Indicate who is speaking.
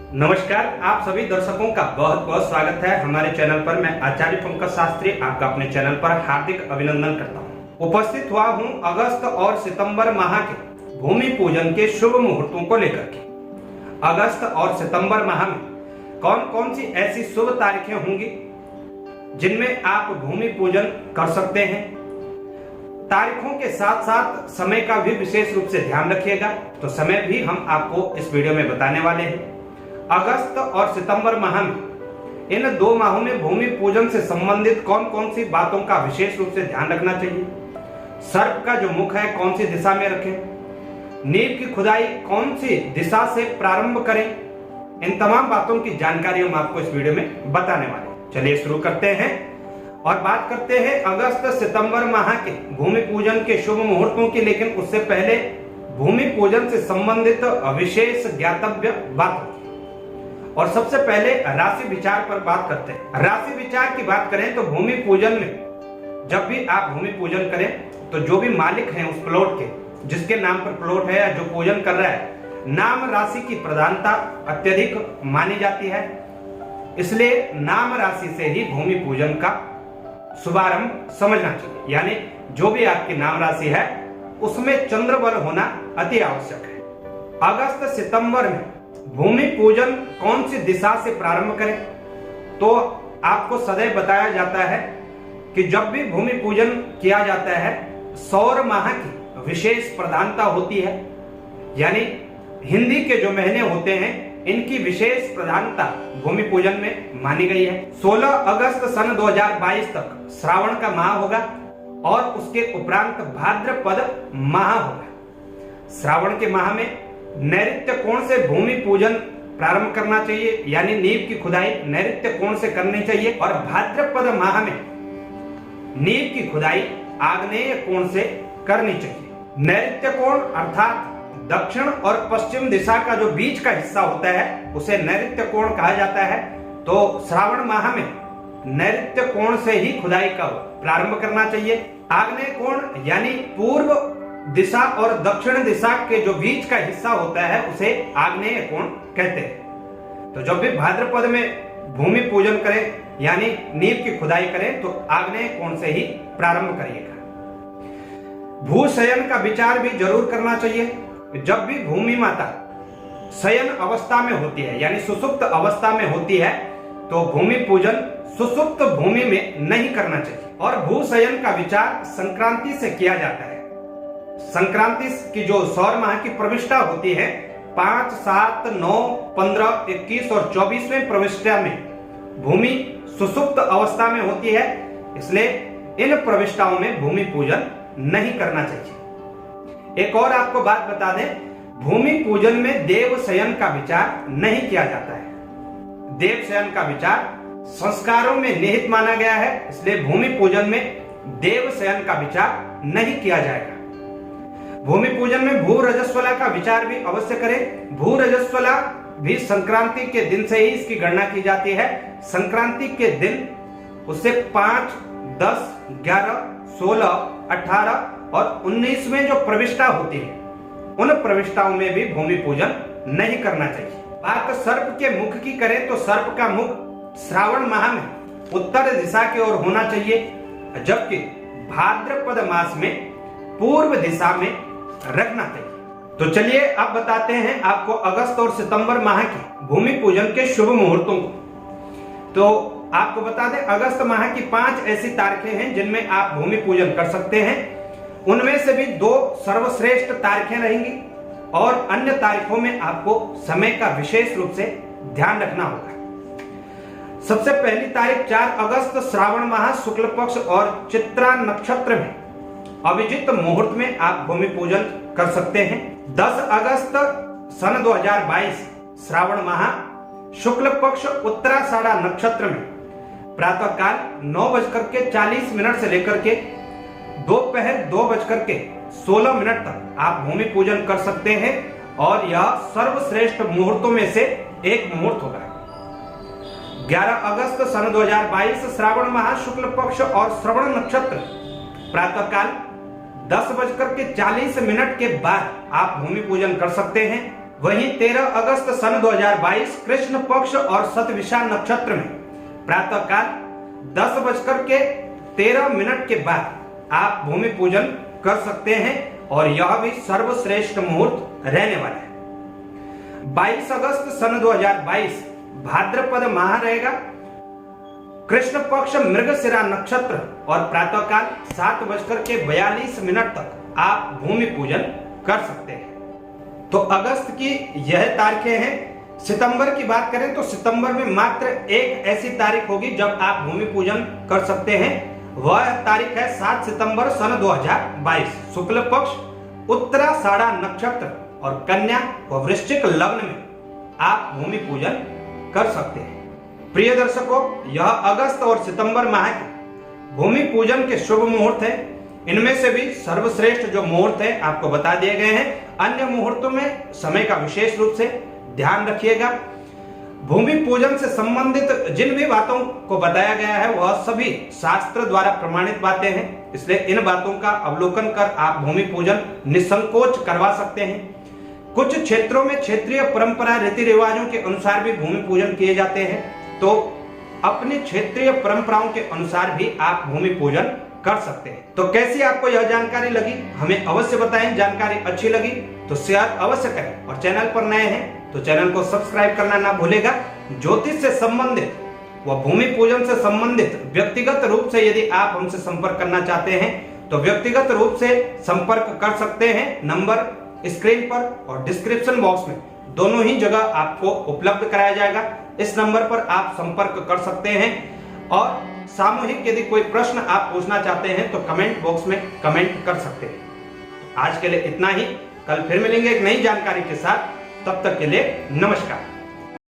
Speaker 1: नमस्कार, आप सभी दर्शकों का बहुत बहुत स्वागत है हमारे चैनल पर। मैं आचार्य पंकज शास्त्री आपका अपने चैनल पर हार्दिक अभिनंदन करता हूं। उपस्थित हुआ हूं अगस्त और सितंबर माह के भूमि पूजन के शुभ मुहूर्तों को लेकर के। अगस्त और सितंबर माह में कौन कौन सी ऐसी शुभ तारीखें होंगी जिनमें आप भूमि पूजन कर सकते हैं। तारीखों के साथ साथ समय का भी विशेष रूप से ध्यान रखिएगा, तो समय भी हम आपको इस वीडियो में बताने वाले हैं। अगस्त और सितंबर माह में इन दो माहों में भूमि पूजन से संबंधित कौन कौन सी बातों का विशेष रूप से ध्यान रखना चाहिए। सर्प का जो मुख है कौन सी दिशा में रखें, नींव की खुदाई कौन सी दिशा से प्रारंभ करें, इन तमाम बातों की जानकारी हम आपको इस वीडियो में बताने वाले हैं। चलिए शुरू करते हैं और बात करते हैं अगस्त सितंबर माह के भूमि पूजन के शुभ मुहूर्तों की। लेकिन उससे पहले भूमि पूजन से संबंधित विशेष ज्ञातव्य बात, और सबसे पहले राशि विचार पर बात करते हैं। राशि विचार की बात करें तो भूमि पूजन में जब भी आप भूमि पूजन करें तो जो भी मालिक हैं उस प्लॉट के, जिसके नाम पर प्लॉट है या जो पूजन कर रहा है, नाम राशि की प्रधानता अत्यधिक मानी जाती है। इसलिए नाम राशि से ही भूमि पूजन का शुभारंभ समझना चाहिए। यानी जो भी आपकी नाम राशि है उसमें चंद्र बल होना अति आवश्यक है। अगस्त सितंबर में भूमि पूजन कौन सी दिशा से प्रारंभ करें, तो आपको सदैव बताया जाता है कि जब भी भूमि पूजन किया जाता है सौर माह की विशेष प्रधानता होती है। यानी हिंदी के जो महीने होते हैं इनकी विशेष प्रधानता भूमि पूजन में मानी गई है। 16 अगस्त सन 2022 तक श्रावण का माह होगा और उसके उपरांत भाद्रपद माह होगा। श्रावण के माह में नैऋत्य कोण से भूमि पूजन प्रारंभ करना चाहिए, यानी नींव की खुदाई नैऋत्य कोण से करनी चाहिए। और भाद्रपद माह में नींव की खुदाई आग्नेय कोण से करनी चाहिए। नैऋत्य कोण अर्थात दक्षिण और पश्चिम दिशा का जो बीच का हिस्सा होता है उसे नैऋत्य कोण कहा जाता है। तो श्रावण माह में नैऋत्य कोण से ही खुदाई का प्रारंभ करना चाहिए। आग्नेय कोण यानी पूर्व दिशा और दक्षिण दिशा के जो बीच का हिस्सा होता है उसे आग्नेय कोण कहते हैं। तो जब भी भाद्रपद में भूमि पूजन करें यानी नींव की खुदाई करें तो आग्नेय कोण से ही प्रारंभ करिएगा। भूशयन का विचार भी जरूर करना चाहिए। जब भी भूमि माता शयन अवस्था में होती है यानी सुसुप्त अवस्था में होती है तो भूमि पूजन सुसुप्त भूमि में नहीं करना चाहिए। और भूशयन का विचार संक्रांति से किया जाता है। संक्रांति की जो सौर माह की प्रविष्टा होती है 5, 7, 9, 15, 21 और 24वें प्रविष्टा में भूमि सुसुप्त अवस्था में होती है। इसलिए इन प्रविष्टाओं में भूमि पूजन नहीं करना चाहिए। एक और आपको बात बता दें, भूमि पूजन में देव शयन का विचार नहीं किया जाता है। देव शयन का विचार संस्कारों में निहित माना गया है, इसलिए भूमि पूजन में देव शयन का विचार नहीं किया जाएगा। भूमि पूजन में भू रजस्वला का विचार भी अवश्य करें। भू रजस्वला भी संक्रांति के दिन से ही इसकी गणना की जाती है। संक्रांति के दिन उससे 5, 10, 11, 16, 18 और 19वें जो प्रविष्टा होती है उन प्रविष्टाओं में भी भूमि पूजन नहीं करना चाहिए। बात सर्प के मुख की करें तो सर्प का मुख श्रावण माह में उत्तर दिशा की ओर होना चाहिए, जबकि भाद्रपद मास में पूर्व दिशा में रखना चाहिए। तो चलिए अब बताते हैं आपको अगस्त और सितंबर माह की भूमि पूजन के शुभ मुहूर्तों को। तो आपको बता दें अगस्त माह की 5 ऐसी तारीखें हैं जिनमें आप भूमि पूजन कर सकते हैं। उनमें से भी 2 सर्वश्रेष्ठ तारीखें रहेंगी और अन्य तारीखों में आपको समय का विशेष रूप से ध्यान रखना होगा। सबसे पहली तारीख 4 अगस्त श्रावण माह शुक्ल पक्ष और चित्रा नक्षत्र में अभिजित मुहूर्त में आप भूमि पूजन कर सकते हैं। 10 अगस्त सन 2022 श्रावण माह शुक्ल पक्ष उत्तराषाढ़ा नक्षत्र में प्रातःकाल 9:40 से लेकर के दोपहर 2:16 तक आप भूमि पूजन कर सकते हैं और यह सर्वश्रेष्ठ मुहूर्तों में से एक मुहूर्त होगा। 11 अगस्त सन 2022 श्रावण माह शुक्ल पक्ष और श्रवण नक्षत्र प्रातःकाल 10:40 के बाद आप भूमि पूजन कर सकते हैं वहीं 13 अगस्त सन 2022 कृष्ण पक्ष और शतभिषा नक्षत्र में प्रातःकाल 10:13 के बाद आप भूमि पूजन कर सकते हैं और यह भी सर्वश्रेष्ठ मुहूर्त रहने वाला है। 22 अगस्त सन 2022 भाद्रपद माह रहेगा। कृष्ण पक्ष मृगशिरा नक्षत्र और प्रातःकाल 7:42 तक आप भूमि पूजन कर सकते हैं। तो अगस्त की यह तारीखें हैं। सितंबर की बात करें तो सितंबर में मात्र एक ऐसी तारीख होगी जब आप भूमि पूजन कर सकते हैं। वह तारीख है 7 सितंबर सन 2022 शुक्ल पक्ष उत्तराषाढ़ा नक्षत्र और कन्या व वृश्चिक लग्न में आप भूमि पूजन कर सकते हैं। प्रिय दर्शकों, यह अगस्त और सितंबर माह के भूमि पूजन के शुभ मुहूर्त हैं। इनमें से भी सर्वश्रेष्ठ जो मुहूर्त है आपको बता दिए गए हैं। अन्य मुहूर्तों में समय का विशेष रूप से ध्यान रखिएगा। भूमि पूजन से संबंधित जिन भी बातों को बताया गया है वह सभी शास्त्र द्वारा प्रमाणित बातें हैं, इसलिए इन बातों का अवलोकन कर आप भूमि पूजन निसंकोच करवा सकते हैं। कुछ क्षेत्रों में क्षेत्रीय परंपरा रीति रिवाजों के अनुसार भी भूमि पूजन किए जाते हैं, तो अपनी क्षेत्रीय परंपराओं के अनुसार भी आप भूमि पूजन कर सकते हैं। तो कैसी आपको यह जानकारी लगी हमें अवश्य बताएं। जानकारी अच्छी लगी तो शेयर अवश्य करें और चैनल पर नए हैं तो चैनल को सब्सक्राइब करना ना भूलेगा। ज्योतिष से संबंधित व भूमि पूजन से संबंधित व्यक्तिगत रूप से यदि आप हमसे संपर्क करना चाहते हैं तो व्यक्तिगत रूप से संपर्क कर सकते हैं। नंबर स्क्रीन पर और डिस्क्रिप्शन बॉक्स में दोनों ही जगह आपको उपलब्ध कराया जाएगा। इस नंबर पर आप संपर्क कर सकते हैं और सामूहिक यदि कोई प्रश्न आप पूछना चाहते हैं तो कमेंट बॉक्स में कमेंट कर सकते हैं। आज के लिए इतना ही। कल फिर मिलेंगे एक नई जानकारी के साथ। तब तक के लिए नमस्कार।